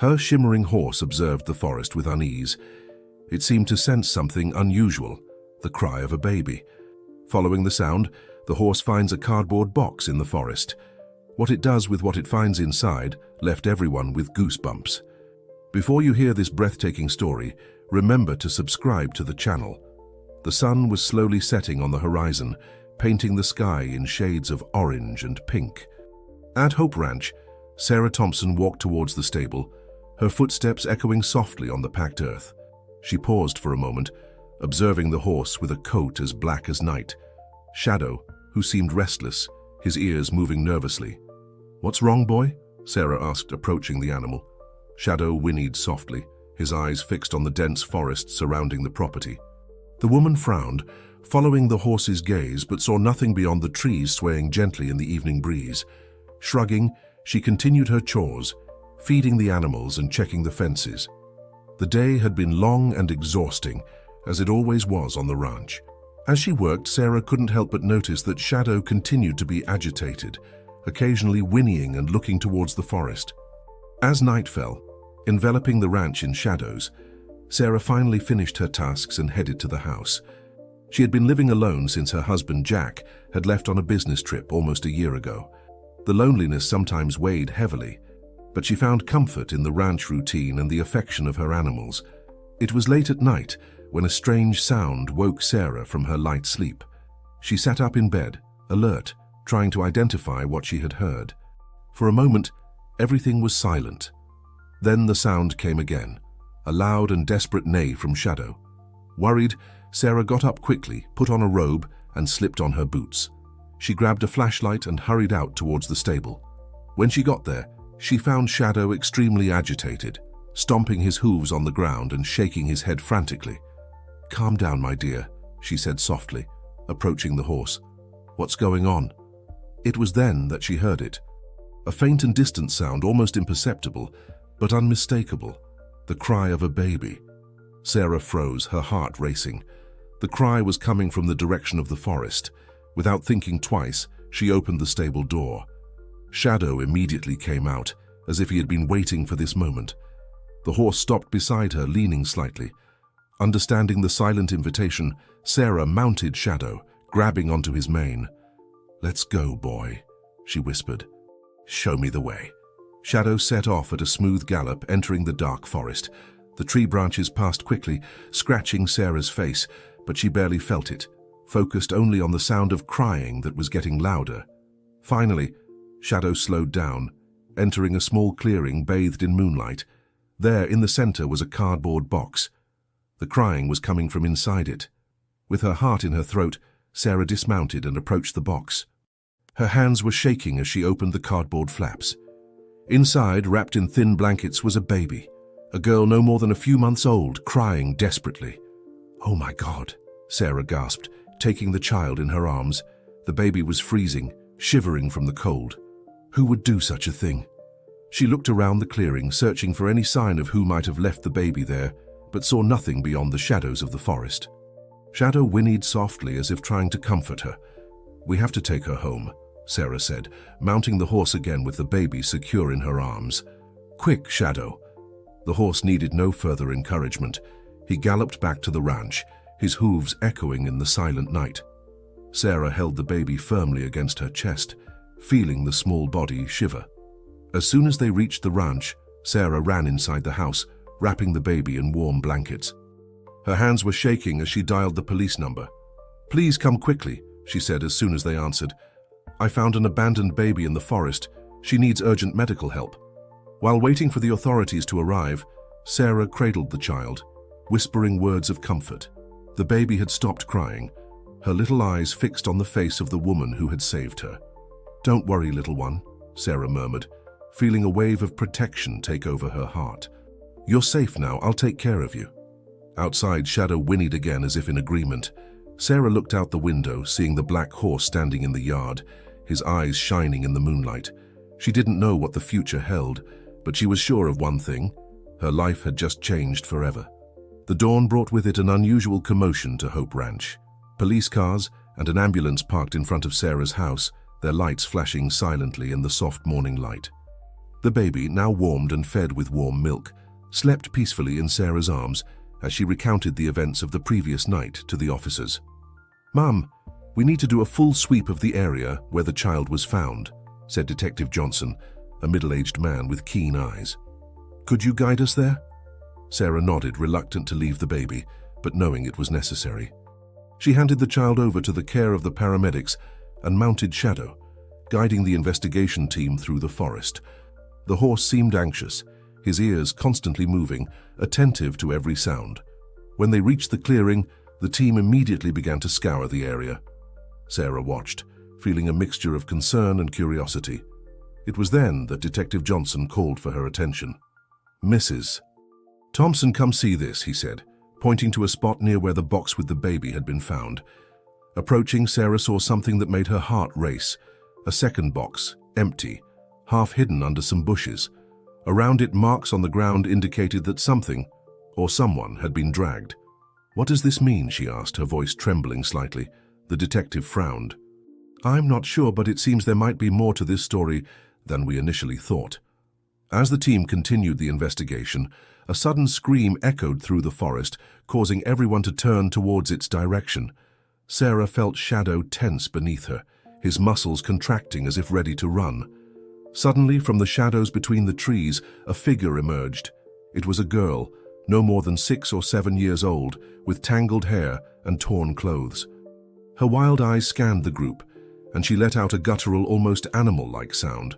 Her shimmering horse observed the forest with unease. It seemed to sense something unusual, the cry of a baby. Following the sound, the horse finds a cardboard box in the forest. What it does with what it finds inside left everyone with goosebumps. Before you hear this breathtaking story, remember to subscribe to the channel. The sun was slowly setting on the horizon, painting the sky in shades of orange and pink. At Hope Ranch, Sarah Thompson walked towards the stable, her footsteps echoing softly on the packed earth. She paused for a moment, observing the horse with a coat as black as night. Shadow, who seemed restless, his ears moving nervously. "What's wrong, boy?" Sarah asked, approaching the animal. Shadow whinnied softly, his eyes fixed on the dense forest surrounding the property. The woman frowned, following the horse's gaze, but saw nothing beyond the trees swaying gently in the evening breeze. Shrugging, she continued her chores, feeding the animals and checking the fences. The day had been long and exhausting, as it always was on the ranch. As she worked, Sarah couldn't help but notice that Shadow continued to be agitated, occasionally whinnying and looking towards the forest. As night fell, enveloping the ranch in shadows, Sarah finally finished her tasks and headed to the house. She had been living alone since her husband Jack had left on a business trip almost a year ago. The loneliness sometimes weighed heavily, but she found comfort in the ranch routine and the affection of her animals. It was late at night when a strange sound woke Sarah from her light sleep. She sat up in bed, alert, trying to identify what she had heard. For a moment, everything was silent. Then the sound came again, a loud and desperate neigh from Shadow. Worried, Sarah got up quickly, put on a robe, and slipped on her boots. She grabbed a flashlight and hurried out towards the stable. When she got there, she found Shadow extremely agitated, stomping his hooves on the ground and shaking his head frantically. "Calm down, my dear," she said softly, approaching the horse. "What's going on?" It was then that she heard it. A faint and distant sound, almost imperceptible, but unmistakable. The cry of a baby. Sarah froze, her heart racing. The cry was coming from the direction of the forest. Without thinking twice, she opened the stable door. Shadow immediately came out, as if he had been waiting for this moment. The horse stopped beside her, leaning slightly. Understanding the silent invitation, Sarah mounted Shadow, grabbing onto his mane. "Let's go, boy," she whispered. "Show me the way." Shadow set off at a smooth gallop, entering the dark forest. The tree branches passed quickly, scratching Sarah's face, but she barely felt it, focused only on the sound of crying that was getting louder. Finally, Shadow slowed down, entering a small clearing bathed in moonlight. There, in the center, was a cardboard box. The crying was coming from inside it. With her heart in her throat, Sarah dismounted and approached the box. Her hands were shaking as she opened the cardboard flaps. Inside, wrapped in thin blankets, was a baby, a girl no more than a few months old, crying desperately. "Oh my God," Sarah gasped, taking the child in her arms. The baby was freezing, shivering from the cold. Who would do such a thing? She looked around the clearing, searching for any sign of who might have left the baby there, but saw nothing beyond the shadows of the forest. Shadow whinnied softly as if trying to comfort her. "We have to take her home," Sarah said, mounting the horse again with the baby secure in her arms. "Quick, Shadow." The horse needed no further encouragement. He galloped back to the ranch, his hooves echoing in the silent night. Sarah held the baby firmly against her chest, feeling the small body shiver. As soon as they reached the ranch, Sarah ran inside the house, wrapping the baby in warm blankets. Her hands were shaking as she dialed the police number. "Please come quickly," she said as soon as they answered. "I found an abandoned baby in the forest. She needs urgent medical help." While waiting for the authorities to arrive, Sarah cradled the child, whispering words of comfort. The baby had stopped crying, her little eyes fixed on the face of the woman who had saved her. "Don't worry, little one," Sarah murmured, feeling a wave of protection take over her heart. "You're safe now, I'll take care of you." Outside, Shadow whinnied again as if in agreement. Sarah looked out the window, seeing the black horse standing in the yard, his eyes shining in the moonlight. She didn't know what the future held, but she was sure of one thing: her life had just changed forever. The dawn brought with it an unusual commotion to Hope Ranch. Police cars and an ambulance parked in front of Sarah's house, their lights flashing silently in the soft morning light. The baby, now warmed and fed with warm milk, slept peacefully in Sarah's arms as she recounted the events of the previous night to the officers. "Mum, we need to do a full sweep of the area where the child was found," said Detective Johnson, a middle-aged man with keen eyes. "Could you guide us there?" Sarah nodded, reluctant to leave the baby, but knowing it was necessary. She handed the child over to the care of the paramedics and mounted Shadow, guiding the investigation team through the forest. The horse seemed anxious, his ears constantly moving, attentive to every sound. When they reached the clearing, the team immediately began to scour the area. Sarah watched, feeling a mixture of concern and curiosity. It was then that Detective Johnson called for her attention. "Mrs. Thompson, come see this," he said, pointing to a spot near where the box with the baby had been found. Approaching, Sarah saw something that made her heart race. A second box, empty, half hidden under some bushes. Around it, marks on the ground indicated that something, or someone, had been dragged. "What does this mean?" she asked, her voice trembling slightly. The detective frowned. "I'm not sure, but it seems there might be more to this story than we initially thought." As the team continued the investigation, a sudden scream echoed through the forest, causing everyone to turn towards its direction. Sarah felt Shadow tense beneath her, his muscles contracting as if ready to run. Suddenly, from the shadows between the trees, a figure emerged. It was a girl, no more than 6 or 7 years old, with tangled hair and torn clothes. Her wild eyes scanned the group, and she let out a guttural, almost animal-like sound.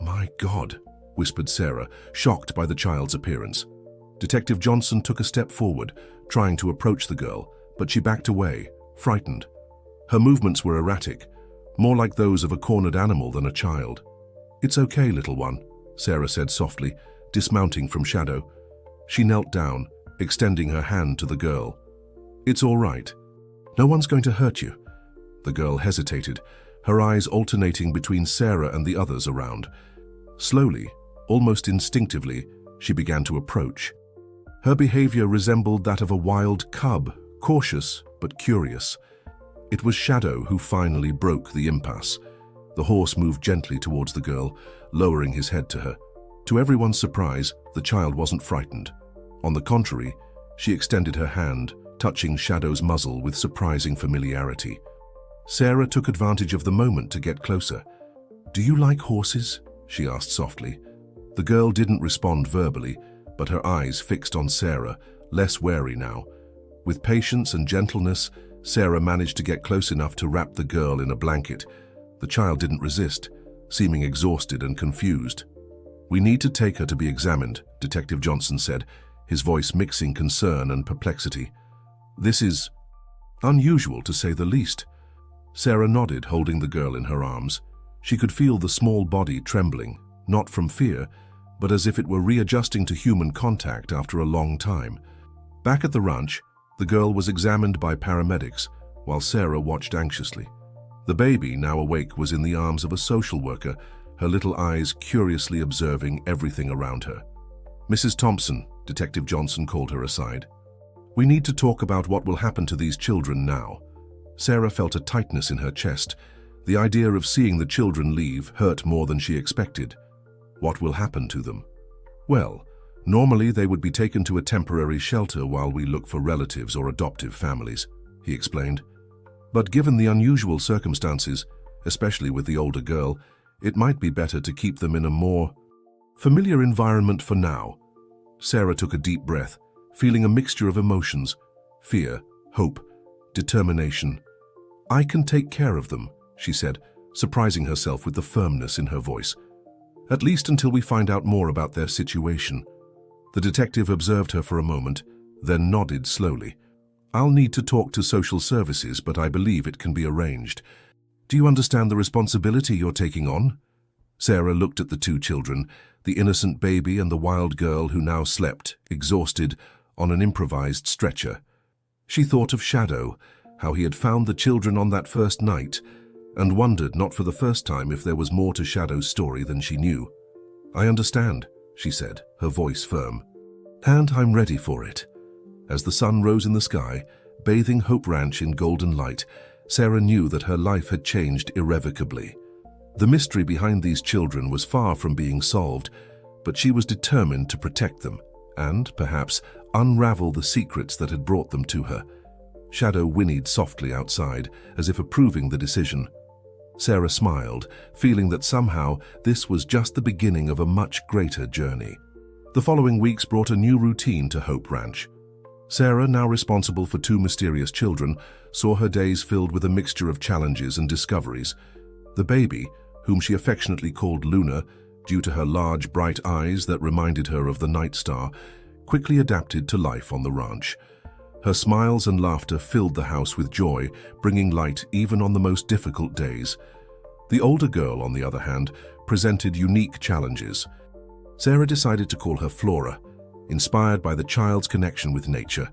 "My God," whispered Sarah, shocked by the child's appearance. Detective Johnson took a step forward, trying to approach the girl, but she backed away, frightened. Her movements were erratic, more like those of a cornered animal than a child. "It's okay, little one," Sarah said softly, dismounting from Shadow. She knelt down, extending her hand to the girl. "It's all right. No one's going to hurt you." The girl hesitated, her eyes alternating between Sarah and the others around. Slowly, almost instinctively, she began to approach. Her behavior resembled that of a wild cub, cautious but curious. It was Shadow who finally broke the impasse. The horse moved gently towards the girl, lowering his head to her. To everyone's surprise, the child wasn't frightened. On the contrary, she extended her hand, touching Shadow's muzzle with surprising familiarity. Sarah took advantage of the moment to get closer. "Do you like horses?" she asked softly. The girl didn't respond verbally, but her eyes fixed on Sarah, less wary now. With patience and gentleness, Sarah managed to get close enough to wrap the girl in a blanket. The child didn't resist, seeming exhausted and confused. "We need to take her to be examined," Detective Johnson said, his voice mixing concern and perplexity. "This is unusual, to say the least." Sarah nodded, holding the girl in her arms. She could feel the small body trembling, not from fear, but as if it were readjusting to human contact after a long time. Back at the ranch, the girl was examined by paramedics, while Sarah watched anxiously. The baby, now awake, was in the arms of a social worker, her little eyes curiously observing everything around her. "Mrs. Thompson," Detective Johnson called her aside. "We need to talk about what will happen to these children now." Sarah felt a tightness in her chest. The idea of seeing the children leave hurt more than she expected. What will happen to them? "Well, normally they would be taken to a temporary shelter while we look for relatives or adoptive families," he explained. "But given the unusual circumstances, especially with the older girl, it might be better to keep them in a more familiar environment for now." Sarah took a deep breath, feeling a mixture of emotions: fear, hope, determination. "I can take care of them," she said, surprising herself with the firmness in her voice. "At least until we find out more about their situation." The detective observed her for a moment, then nodded slowly. "I'll need to talk to social services, but I believe it can be arranged. Do you understand the responsibility you're taking on?" Sarah looked at the two children, the innocent baby and the wild girl who now slept, exhausted, on an improvised stretcher. She thought of Shadow, how he had found the children on that first night, and wondered, not for the first time, if there was more to Shadow's story than she knew. "I understand," she said, her voice firm. "And I'm ready for it." As the sun rose in the sky, bathing Hope Ranch in golden light, Sarah knew that her life had changed irrevocably. The mystery behind these children was far from being solved, but she was determined to protect them and, perhaps, unravel the secrets that had brought them to her. Shadow whinnied softly outside, as if approving the decision. Sarah smiled, feeling that somehow this was just the beginning of a much greater journey. The following weeks brought a new routine to Hope Ranch. Sarah, now responsible for 2 mysterious children, saw her days filled with a mixture of challenges and discoveries. The baby, whom she affectionately called Luna, due to her large, bright eyes that reminded her of the night star, quickly adapted to life on the ranch. Her smiles and laughter filled the house with joy, bringing light even on the most difficult days. The older girl, on the other hand, presented unique challenges. Sarah decided to call her Flora, inspired by the child's connection with nature.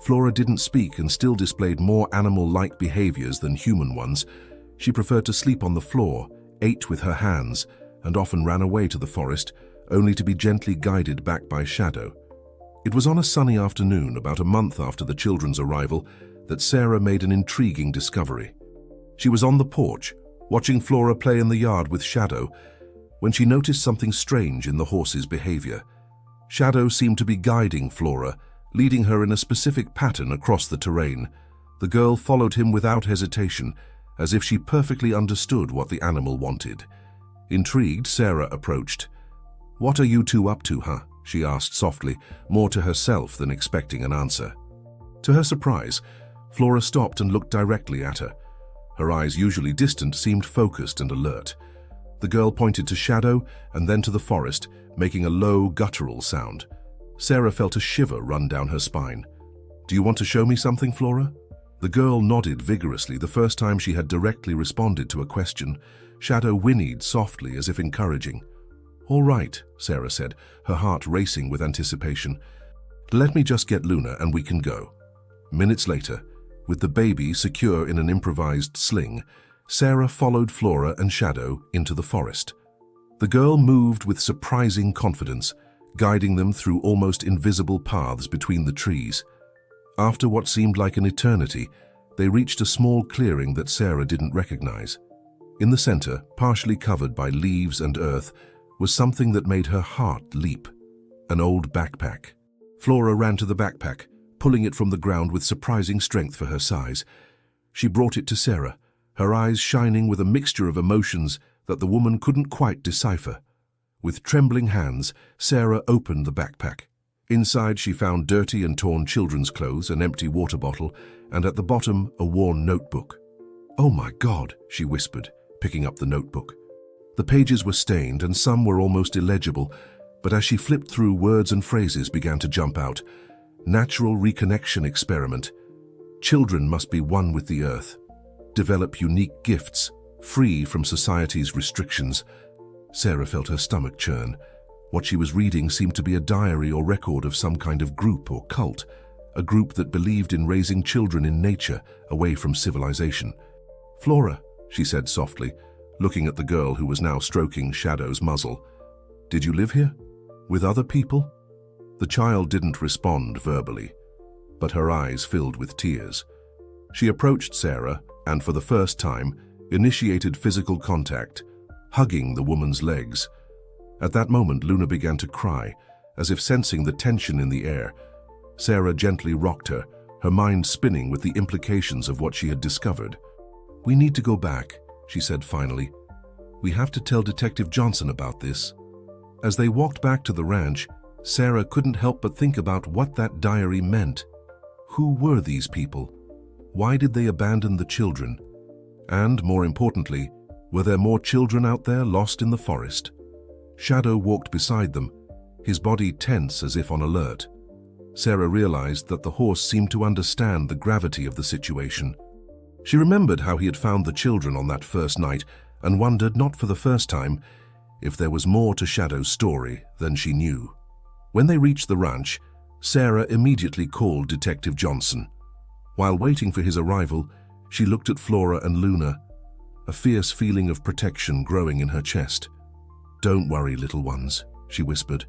Flora didn't speak and still displayed more animal-like behaviors than human ones. She preferred to sleep on the floor, ate with her hands, and often ran away to the forest, only to be gently guided back by Shadow. It was on a sunny afternoon, about a month after the children's arrival, that Sarah made an intriguing discovery. She was on the porch, watching Flora play in the yard with Shadow, when she noticed something strange in the horse's behavior. Shadow seemed to be guiding Flora, leading her in a specific pattern across the terrain. The girl followed him without hesitation, as if she perfectly understood what the animal wanted. Intrigued, Sarah approached. "What are you two up to, huh?" she asked softly, more to herself than expecting an answer. To her surprise, Flora stopped and looked directly at her. Her eyes, usually distant, seemed focused and alert. The girl pointed to Shadow and then to the forest, making a low, guttural sound. Sarah felt a shiver run down her spine. "Do you want to show me something, Flora?" The girl nodded vigorously, the first time she had directly responded to a question. Shadow whinnied softly, as if encouraging. "All right," Sarah said, her heart racing with anticipation. "Let me just get Luna and we can go." Minutes later, with the baby secure in an improvised sling, Sarah followed Flora and Shadow into the forest. The girl moved with surprising confidence, guiding them through almost invisible paths between the trees. After what seemed like an eternity, they reached a small clearing that Sarah didn't recognize. In the center, partially covered by leaves and earth, was something that made her heart leap. An old backpack. Flora ran to the backpack, pulling it from the ground with surprising strength for her size. She brought it to Sarah, her eyes shining with a mixture of emotions that the woman couldn't quite decipher. With trembling hands, Sarah opened the backpack. Inside, she found dirty and torn children's clothes, an empty water bottle, and at the bottom, a worn notebook. "Oh my God," she whispered, picking up the notebook. The pages were stained and some were almost illegible, but as she flipped through, words and phrases began to jump out. Natural reconnection experiment. Children must be one with the earth. Develop unique gifts, free from society's restrictions. Sarah felt her stomach churn. What she was reading seemed to be a diary or record of some kind of group or cult, a group that believed in raising children in nature, away from civilization. "Flora," she said softly, looking at the girl who was now stroking Shadow's muzzle. "Did you live here? With other people?" The child didn't respond verbally, but her eyes filled with tears. She approached Sarah and, for the first time, initiated physical contact, hugging the woman's legs. At that moment, Luna began to cry, as if sensing the tension in the air. Sarah gently rocked her, her mind spinning with the implications of what she had discovered. "We need to go back," she said finally. "We have to tell Detective Johnson about this." As they walked back to the ranch, Sarah couldn't help but think about what that diary meant. Who were these people? Why did they abandon the children? And, more importantly, were there more children out there lost in the forest? Shadow walked beside them, his body tense as if on alert. Sarah realized that the horse seemed to understand the gravity of the situation. She remembered how he had found the children on that first night and wondered, not for the first time, if there was more to Shadow's story than she knew. When they reached the ranch, Sarah immediately called Detective Johnson. While waiting for his arrival, she looked at Flora and Luna, a fierce feeling of protection growing in her chest. "Don't worry, little ones," she whispered.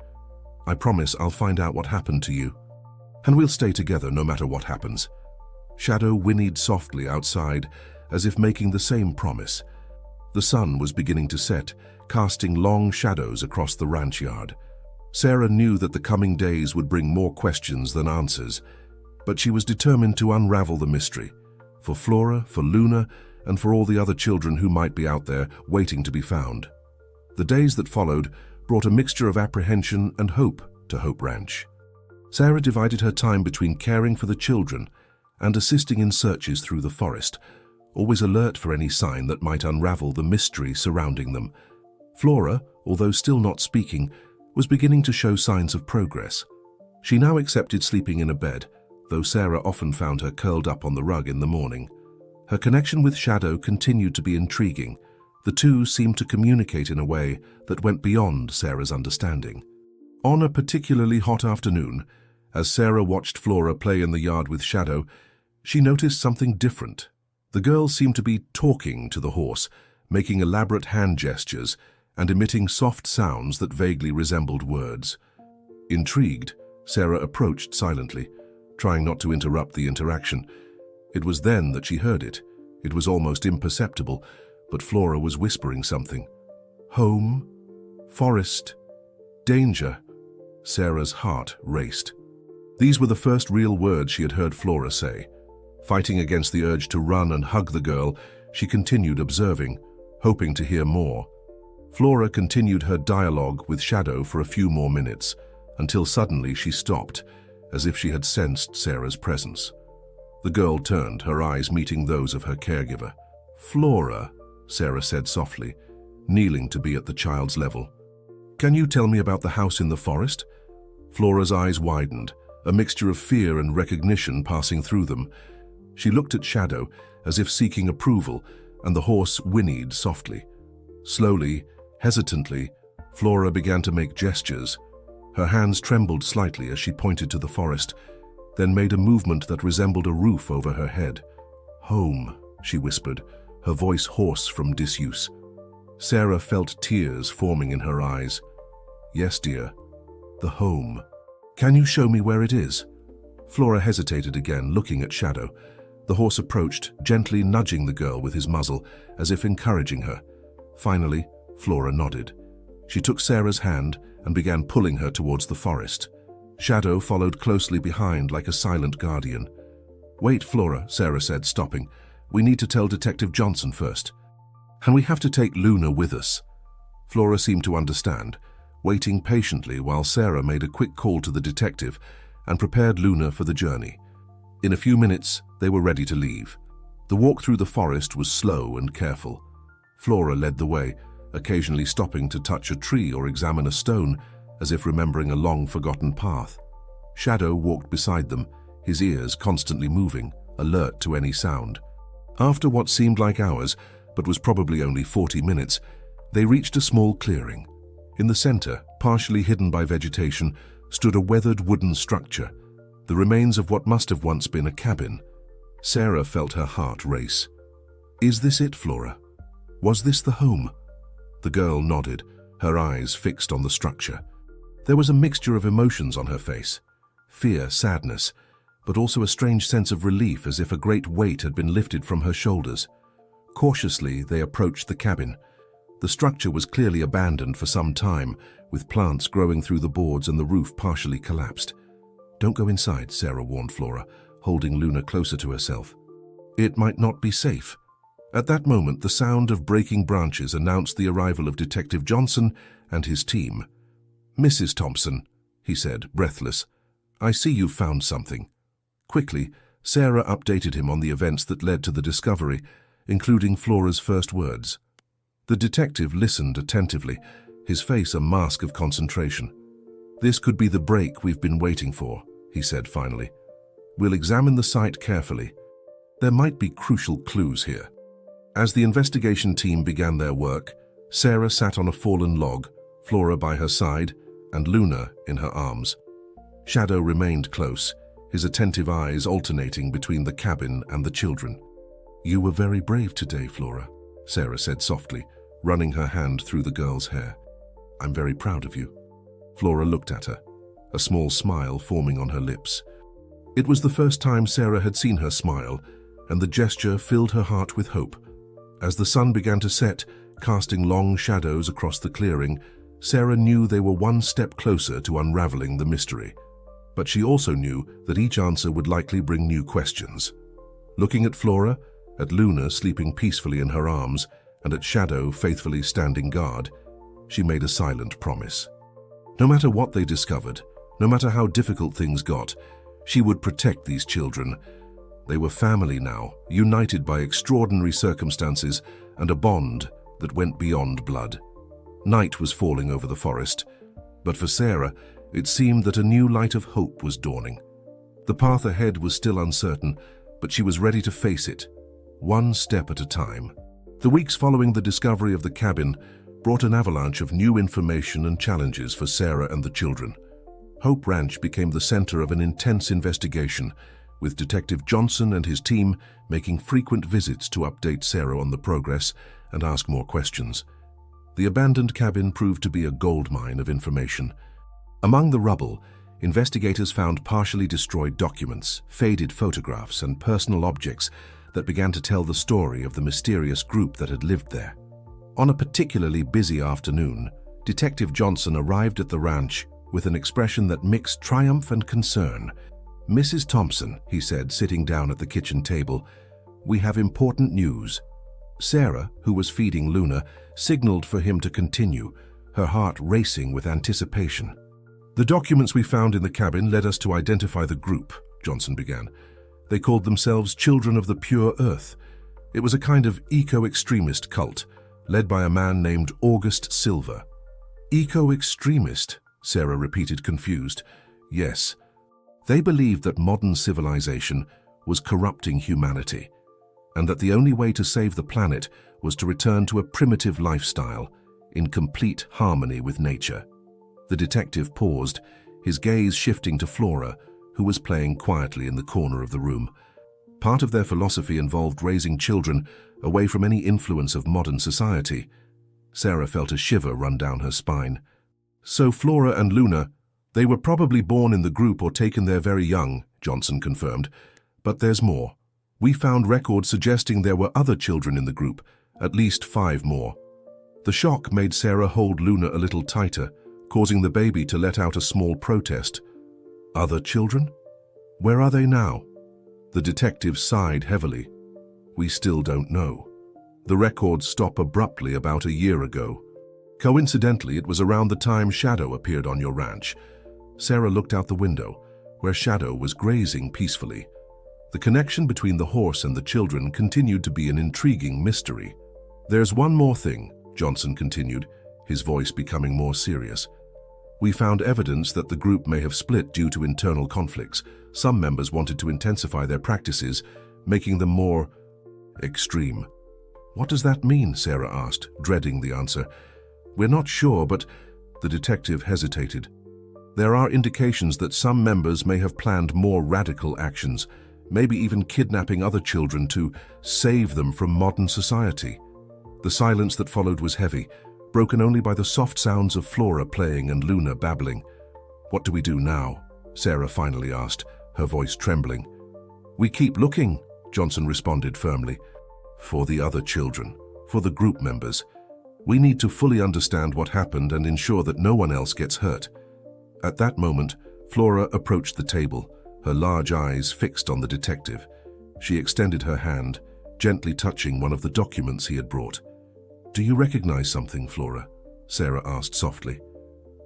"I promise I'll find out what happened to you, and we'll stay together no matter what happens." Shadow whinnied softly outside, as if making the same promise. The sun was beginning to set, casting long shadows across the ranch yard. Sarah knew that the coming days would bring more questions than answers, but she was determined to unravel the mystery, for Flora, for Luna, and for all the other children who might be out there waiting to be found. The days that followed brought a mixture of apprehension and hope to Hope Ranch. Sarah divided her time between caring for the children and assisting in searches through the forest, always alert for any sign that might unravel the mystery surrounding them. Flora, although still not speaking, was beginning to show signs of progress. She now accepted sleeping in a bed, though Sarah often found her curled up on the rug in the morning. Her connection with Shadow continued to be intriguing. The two seemed to communicate in a way that went beyond Sarah's understanding. On a particularly hot afternoon, as Sarah watched Flora play in the yard with Shadow, she noticed something different. The girl seemed to be talking to the horse, making elaborate hand gestures and emitting soft sounds that vaguely resembled words. Intrigued, Sarah approached silently, trying not to interrupt the interaction. It was then that she heard it. It was almost imperceptible, but Flora was whispering something. Home, forest, danger. Sarah's heart raced. These were the first real words she had heard Flora say. Fighting against the urge to run and hug the girl, she continued observing, hoping to hear more. Flora continued her dialogue with Shadow for a few more minutes, until suddenly she stopped, as if she had sensed Sarah's presence. The girl turned, her eyes meeting those of her caregiver. Flora, Sarah said softly, kneeling to be at the child's level. Can you tell me about the house in the forest? Flora's eyes widened, a mixture of fear and recognition passing through them. She looked at Shadow, as if seeking approval, and the horse whinnied softly. Slowly, hesitantly, Flora began to make gestures. Her hands trembled slightly as she pointed to the forest, then made a movement that resembled a roof over her head. Home, she whispered, her voice hoarse from disuse. Sarah felt tears forming in her eyes. Yes, dear, the home. Can you show me where it is? Flora hesitated again, looking at Shadow. The horse approached, gently nudging the girl with his muzzle, as if encouraging her. Finally, Flora nodded. She took Sarah's hand and began pulling her towards the forest. Shadow followed closely behind like a silent guardian. Wait, Flora, Sarah said, stopping. We need to tell Detective Johnson first. And we have to take Luna with us. Flora seemed to understand, waiting patiently while Sarah made a quick call to the detective and prepared Luna for the journey. In a few minutes, they were ready to leave. The walk through the forest was slow and careful. Flora led the way, occasionally stopping to touch a tree or examine a stone, as if remembering a long-forgotten path. Shadow walked beside them, his ears constantly moving, alert to any sound. After what seemed like hours, but was probably only 40 minutes, they reached a small clearing. In the center, partially hidden by vegetation, stood a weathered wooden structure, the remains of what must have once been a cabin. Sarah felt her heart race. Is this it, Flora? Was this the home? The girl nodded, her eyes fixed on the structure. There was a mixture of emotions on her face. Fear, sadness, but also a strange sense of relief, as if a great weight had been lifted from her shoulders. Cautiously, they approached the cabin. The structure was clearly abandoned for some time, with plants growing through the boards and the roof partially collapsed. Don't go inside, Sarah warned Flora, holding Luna closer to herself. It might not be safe. At that moment, the sound of breaking branches announced the arrival of Detective Johnson and his team. Mrs. Thompson, he said, breathless, I see you've found something. Quickly, Sarah updated him on the events that led to the discovery, including Flora's first words. The detective listened attentively, his face a mask of concentration. This could be the break we've been waiting for, he said finally. We'll examine the site carefully. There might be crucial clues here. As the investigation team began their work, Sarah sat on a fallen log, Flora by her side, and Luna in her arms. Shadow remained close, his attentive eyes alternating between the cabin and the children. You were very brave today, Flora, Sarah said softly, running her hand through the girl's hair. I'm very proud of you. Flora looked at her, a small smile forming on her lips. It was the first time Sarah had seen her smile, and the gesture filled her heart with hope. As the sun began to set, casting long shadows across the clearing, Sarah knew they were one step closer to unraveling the mystery. But she also knew that each answer would likely bring new questions. Looking at Flora, at Luna sleeping peacefully in her arms, and at Shadow faithfully standing guard, she made a silent promise. No matter what they discovered, no matter how difficult things got, she would protect these children. They were family now, united by extraordinary circumstances and a bond that went beyond blood. Night was falling over the forest, but for Sarah, it seemed that a new light of hope was dawning. The path ahead was still uncertain, but she was ready to face it, one step at a time. The weeks following the discovery of the cabin brought an avalanche of new information and challenges for Sarah and the children. Hope Ranch became the center of an intense investigation, with Detective Johnson and his team making frequent visits to update Sarah on the progress and ask more questions. The abandoned cabin proved to be a goldmine of information. Among the rubble, investigators found partially destroyed documents, faded photographs, and personal objects that began to tell the story of the mysterious group that had lived there. On a particularly busy afternoon, Detective Johnson arrived at the ranch with an expression that mixed triumph and concern. "Mrs. Thompson," he said, sitting down at the kitchen table, "we have important news." Sarah, who was feeding Luna, signaled for him to continue, her heart racing with anticipation. "The documents we found in the cabin led us to identify the group," Johnson began. "They called themselves Children of the Pure Earth. It was a kind of eco-extremist cult, led by a man named August Silver." "Eco-extremist?" Sarah repeated, confused. "Yes. They believed that modern civilization was corrupting humanity, and that the only way to save the planet was to return to a primitive lifestyle, in complete harmony with nature." The detective paused, his gaze shifting to Flora, who was playing quietly in the corner of the room. Part of their philosophy involved raising children away from any influence of modern society. Sarah felt a shiver run down her spine. "So Flora and Luna, they were probably born in the group or taken there very young," Johnson confirmed. "But there's more. We found records suggesting there were other children in the group, at least 5 more." The shock made Sarah hold Luna a little tighter, causing the baby to let out a small protest. "Other children? Where are they now?" The detective sighed heavily. "We still don't know. The records stop abruptly about a year ago. Coincidentally, it was around the time Shadow appeared on your ranch." Sarah looked out the window, where Shadow was grazing peacefully. The connection between the horse and the children continued to be an intriguing mystery. "There's one more thing," Johnson continued, his voice becoming more serious. "We found evidence that the group may have split due to internal conflicts. Some members wanted to intensify their practices, making them more extreme." "What does that mean?" Sarah asked, dreading the answer. "We're not sure, but..." The detective hesitated. "There are indications that some members may have planned more radical actions, maybe even kidnapping other children to save them from modern society." The silence that followed was heavy, broken only by the soft sounds of Flora playing and Luna babbling. "What do we do now?" Sarah finally asked, her voice trembling. "We keep looking," Johnson responded firmly. "For the other children, for the group members. We need to fully understand what happened and ensure that no one else gets hurt." At that moment, Flora approached the table, her large eyes fixed on the detective. She extended her hand, gently touching one of the documents he had brought. "Do you recognize something, Flora?" Sarah asked softly.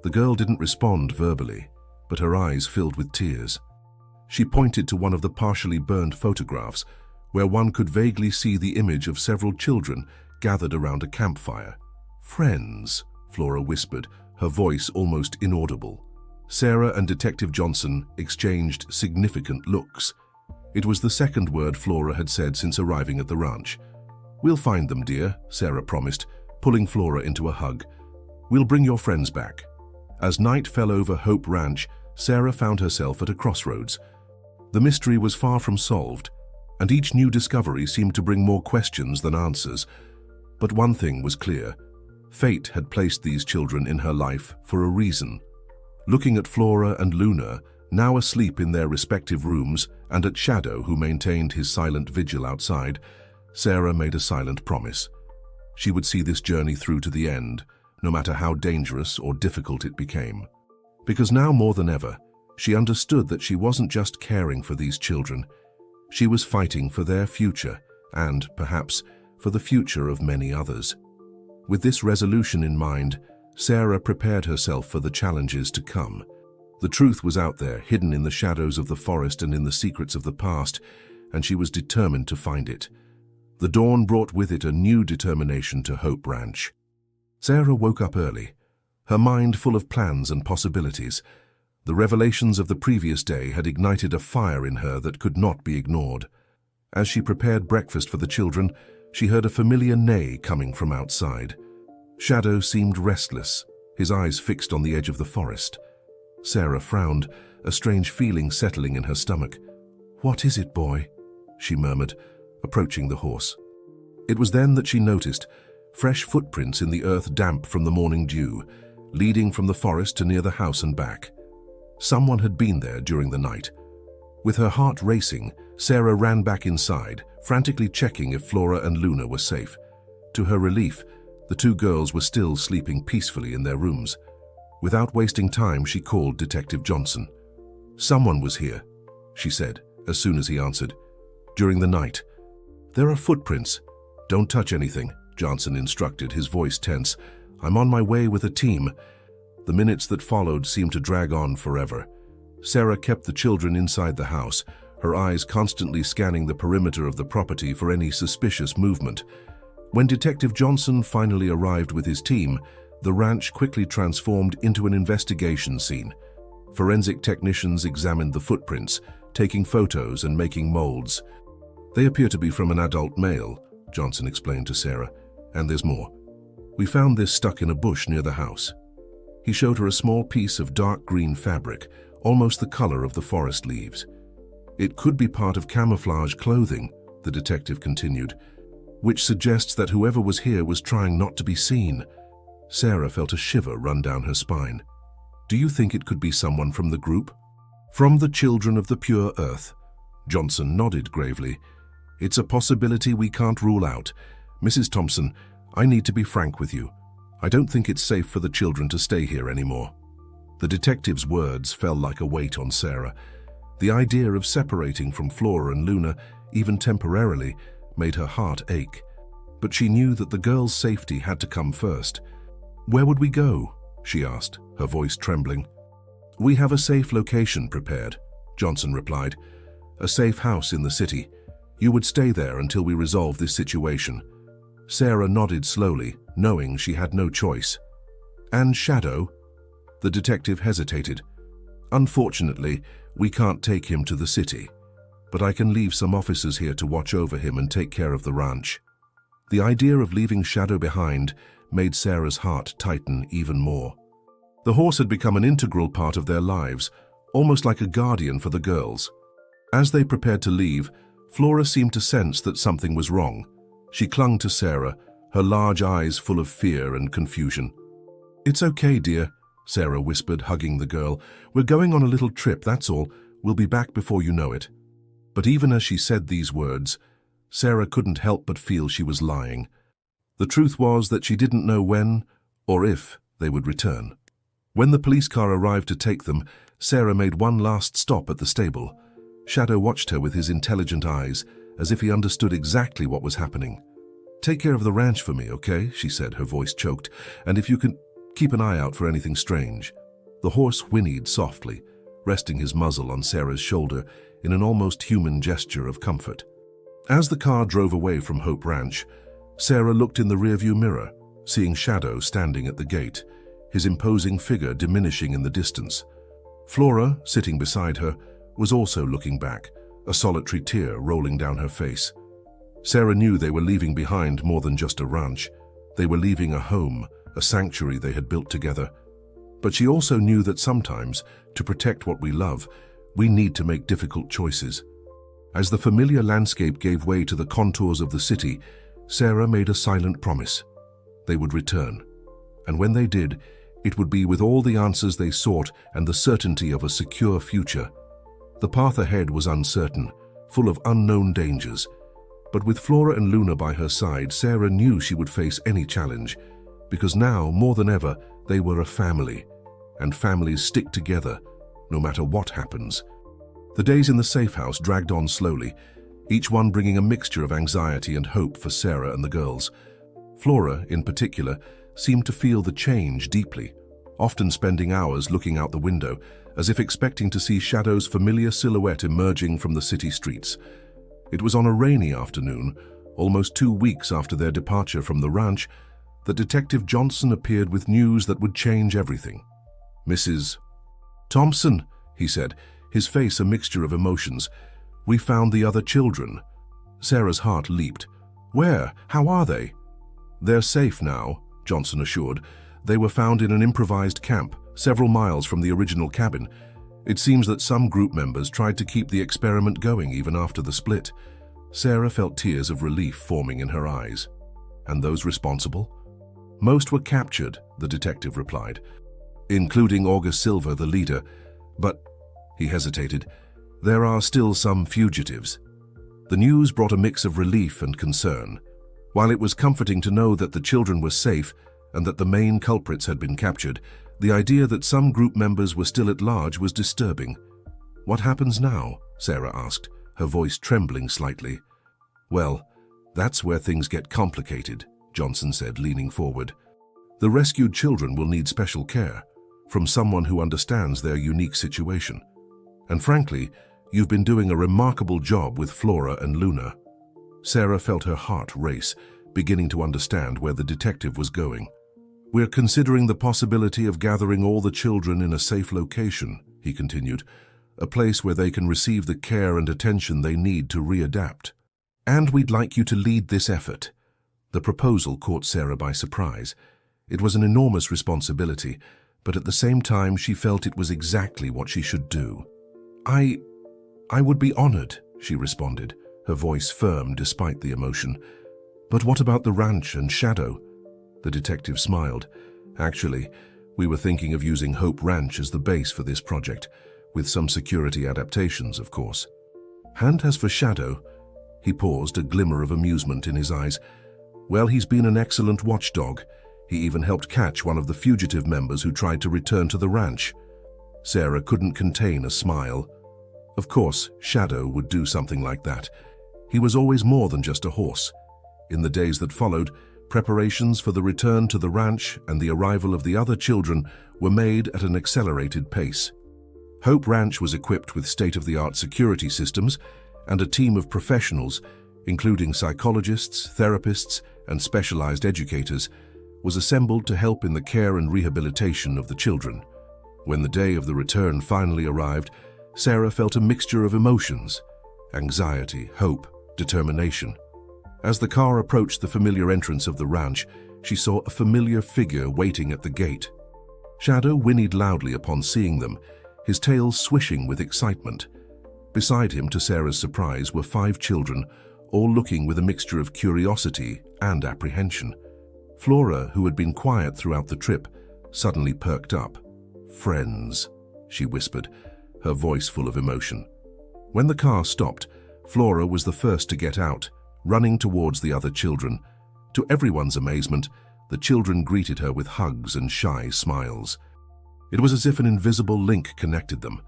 The girl didn't respond verbally, but her eyes filled with tears. She pointed to one of the partially burned photographs, where one could vaguely see the image of several children gathered around a campfire. "Friends," Flora whispered, her voice almost inaudible. Sarah and Detective Johnson exchanged significant looks. It was the second word Flora had said since arriving at the ranch. "We'll find them, dear," Sarah promised, pulling Flora into a hug. "We'll bring your friends back." As night fell over Hope Ranch, Sarah found herself at a crossroads. The mystery was far from solved, and each new discovery seemed to bring more questions than answers. But one thing was clear. Fate had placed these children in her life for a reason. Looking at Flora and Luna, now asleep in their respective rooms, and at Shadow, who maintained his silent vigil outside, Sarah made a silent promise. She would see this journey through to the end, no matter how dangerous or difficult it became. Because now more than ever, she understood that she wasn't just caring for these children. She was fighting for their future and, perhaps, for the future of many others. With this resolution in mind, Sarah prepared herself for the challenges to come. The truth was out there, hidden in the shadows of the forest and in the secrets of the past, and she was determined to find it. The dawn brought with it a new determination to Hope Ranch. Sarah woke up early, her mind full of plans and possibilities. The revelations of the previous day had ignited a fire in her that could not be ignored. As she prepared breakfast for the children, she heard a familiar neigh coming from outside. Shadow seemed restless, his eyes fixed on the edge of the forest. Sarah frowned, a strange feeling settling in her stomach. "What is it, boy?" she murmured, approaching the horse. It was then that she noticed fresh footprints in the earth damp from the morning dew, leading from the forest to near the house and back. Someone had been there during the night. With her heart racing, Sarah ran back inside, frantically checking if Flora and Luna were safe. To her relief, the two girls were still sleeping peacefully in their rooms. Without wasting time, she called Detective Johnson. "Someone was here," she said, as soon as he answered. "During the night. There are footprints. Don't touch anything," Johnson instructed, his voice tense. "I'm on my way with a team." The minutes that followed seemed to drag on forever. Sarah kept the children inside the house, her eyes constantly scanning the perimeter of the property for any suspicious movement. When Detective Johnson finally arrived with his team, the ranch quickly transformed into an investigation scene. Forensic technicians examined the footprints, taking photos and making molds. "They appear to be from an adult male," Johnson explained to Sarah. "And there's more. We found this stuck in a bush near the house." He showed her a small piece of dark green fabric, almost the color of the forest leaves. "It could be part of camouflage clothing," the detective continued, "which suggests that whoever was here was trying not to be seen." Sarah felt a shiver run down her spine. "Do you think it could be someone from the group?" "From the Children of the Pure Earth." Johnson nodded gravely. "It's a possibility we can't rule out. Mrs. Thompson, I need to be frank with you. I don't think it's safe for the children to stay here anymore." The detective's words fell like a weight on Sarah. The idea of separating from Flora and Luna, even temporarily, made her heart ache. But she knew that the girls' safety had to come first. "Where would we go?" she asked, her voice trembling. "We have a safe location prepared," Johnson replied. "A safe house in the city. You would stay there until we resolve this situation." Sarah nodded slowly, knowing she had no choice. "And Shadow?" The detective hesitated. "Unfortunately, we can't take him to the city, but I can leave some officers here to watch over him and take care of the ranch." The idea of leaving Shadow behind made Sarah's heart tighten even more. The horse had become an integral part of their lives, almost like a guardian for the girls. As they prepared to leave, Flora seemed to sense that something was wrong. She clung to Sarah, her large eyes full of fear and confusion. "It's okay, dear," Sarah whispered, hugging the girl. "We're going on a little trip, that's all. We'll be back before you know it." But even as she said these words, Sarah couldn't help but feel she was lying. The truth was that she didn't know when or if they would return. When the police car arrived to take them, Sarah made one last stop at the stable. Shadow watched her with his intelligent eyes, as if he understood exactly what was happening. "Take care of the ranch for me, okay?" she said, her voice choked. "And if you can, keep an eye out for anything strange." The horse whinnied softly, resting his muzzle on Sarah's shoulder in an almost human gesture of comfort. As the car drove away from Hope Ranch, Sarah looked in the rearview mirror, seeing Shadow standing at the gate, his imposing figure diminishing in the distance. Flora, sitting beside her, was also looking back, a solitary tear rolling down her face. Sarah knew they were leaving behind more than just a ranch. They were leaving a home, a sanctuary they had built together. But she also knew that sometimes, to protect what we love, we need to make difficult choices. As the familiar landscape gave way to the contours of the city, Sarah made a silent promise. They would return. And when they did, it would be with all the answers they sought and the certainty of a secure future. The path ahead was uncertain, full of unknown dangers, But with Flora and Luna by her side, Sarah knew she would face any challenge, because now, more than ever, they were a family, and families stick together, no matter what happens. The days in the safe house dragged on slowly, each one bringing a mixture of anxiety and hope for Sarah and the girls. Flora, in particular, seemed to feel the change deeply, often spending hours looking out the window, as if expecting to see Shadow's familiar silhouette emerging from the city streets. It was on a rainy afternoon, almost 2 weeks after their departure from the ranch, that Detective Johnson appeared with news that would change everything. "Mrs. Thompson," he said, his face a mixture of emotions, "we found the other children." Sarah's heart leaped. "Where? How are they?" "They're safe now," Johnson assured. "They were found in an improvised camp, several miles from the original cabin. It seems that some group members tried to keep the experiment going even after the split." Sarah felt tears of relief forming in her eyes. "And those responsible?" "Most were captured," the detective replied, "including August Silver, the leader. But," he hesitated, "there are still some fugitives." The news brought a mix of relief and concern. While it was comforting to know that the children were safe and that the main culprits had been captured, the idea that some group members were still at large was disturbing. "What happens now?" Sarah asked, her voice trembling slightly. "Well, that's where things get complicated," Johnson said, leaning forward. "The rescued children will need special care, from someone who understands their unique situation. And frankly, you've been doing a remarkable job with Flora and Luna." Sarah felt her heart race, beginning to understand where the detective was going. "We're considering the possibility of gathering all the children in a safe location," he continued, "a place where they can receive the care and attention they need to readapt. And we'd like you to lead this effort." The proposal caught Sarah by surprise. It was an enormous responsibility, but at the same time she felt it was exactly what she should do. I would be honored," she responded, her voice firm despite the emotion. "But what about the ranch and Shadow?" The detective smiled. "Actually, we were thinking of using Hope Ranch as the base for this project, with some security adaptations, of course. And as for Shadow," he paused, a glimmer of amusement in his eyes, "well, he's been an excellent watchdog. He even helped catch one of the fugitive members who tried to return to the ranch." Sarah couldn't contain a smile. Of course, Shadow would do something like that. He was always more than just a horse. In the days that followed, preparations for the return to the ranch and the arrival of the other children were made at an accelerated pace. Hope Ranch was equipped with state-of-the-art security systems, and a team of professionals, including psychologists, therapists, and specialized educators, was assembled to help in the care and rehabilitation of the children. When the day of the return finally arrived, Sarah felt a mixture of emotions: anxiety, hope, determination. As the car approached the familiar entrance of the ranch, she saw a familiar figure waiting at the gate. Shadow whinnied loudly upon seeing them, his tail swishing with excitement. Beside him, to Sarah's surprise, were 5 children, all looking with a mixture of curiosity and apprehension. Flora, who had been quiet throughout the trip, suddenly perked up. "Friends," she whispered, her voice full of emotion. When the car stopped, Flora was the first to get out, running towards the other children. To everyone's amazement, the children greeted her with hugs and shy smiles. It was as if an invisible link connected them,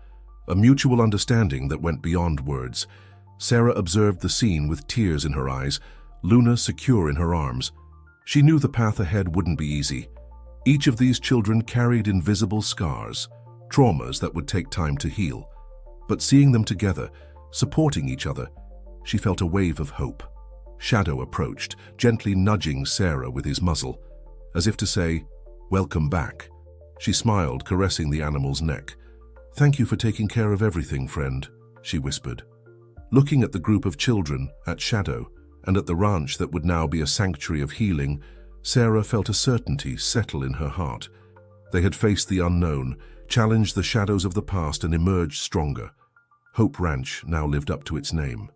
a mutual understanding that went beyond words. Sarah observed the scene with tears in her eyes, Luna secure in her arms. She knew the path ahead wouldn't be easy. Each of these children carried invisible scars, traumas that would take time to heal. But seeing them together, supporting each other, she felt a wave of hope. Shadow approached, gently nudging Sarah with his muzzle, as if to say, "Welcome back." She smiled, caressing the animal's neck. "Thank you for taking care of everything, friend," she whispered. Looking at the group of children, at Shadow, and at the ranch that would now be a sanctuary of healing, Sarah felt a certainty settle in her heart. They had faced the unknown, challenged the shadows of the past, and emerged stronger. Hope Ranch now lived up to its name.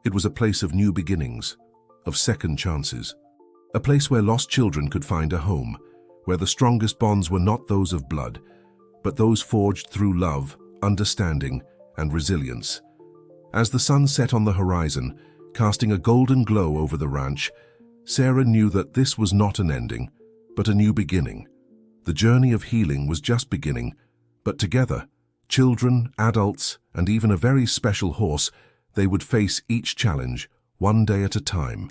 It was a place of new beginnings, of second chances. A place where lost children could find a home, where the strongest bonds were not those of blood, but those forged through love, understanding, and resilience. As the sun set on the horizon, casting a golden glow over the ranch, Sarah knew that this was not an ending, but a new beginning. The journey of healing was just beginning, but together, children, adults, and even a very special horse, they would face each challenge, one day at a time.